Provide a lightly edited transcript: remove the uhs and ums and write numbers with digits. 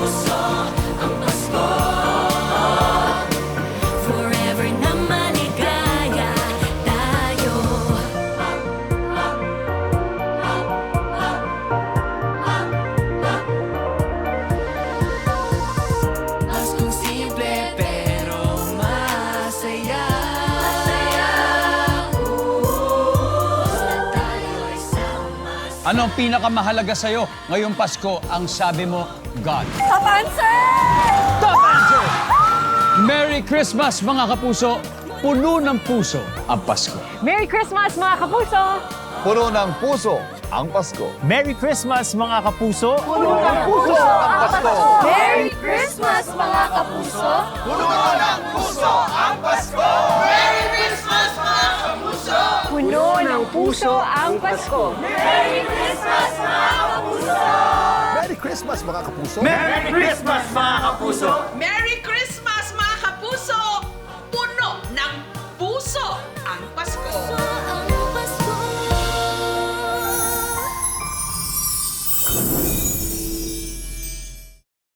puso ang Pasko. Forever na maligaya tayo. Paskong simple pero masaya. Tayo'y sama. Ano ang pinakamahalaga sa'yo ngayong Pasko? Ang sabi mo, God. Top answer! Top answer! Merry Christmas, mga kapuso! Puno ng puso ang Pasko. Merry Christmas, mga kapuso! Puno ng puso ang Pasko. Merry Christmas, mga kapuso! Puno ng puso ang Pasko. Merry Christmas, mga kapuso! Puno ng puso ang Pasko. Merry Christmas, mga kapuso! Puno ng puso ang Pasko! Merry Christmas, mga kapuso! Merry Christmas mga kapuso. Merry Christmas, mga kapuso! Merry Christmas!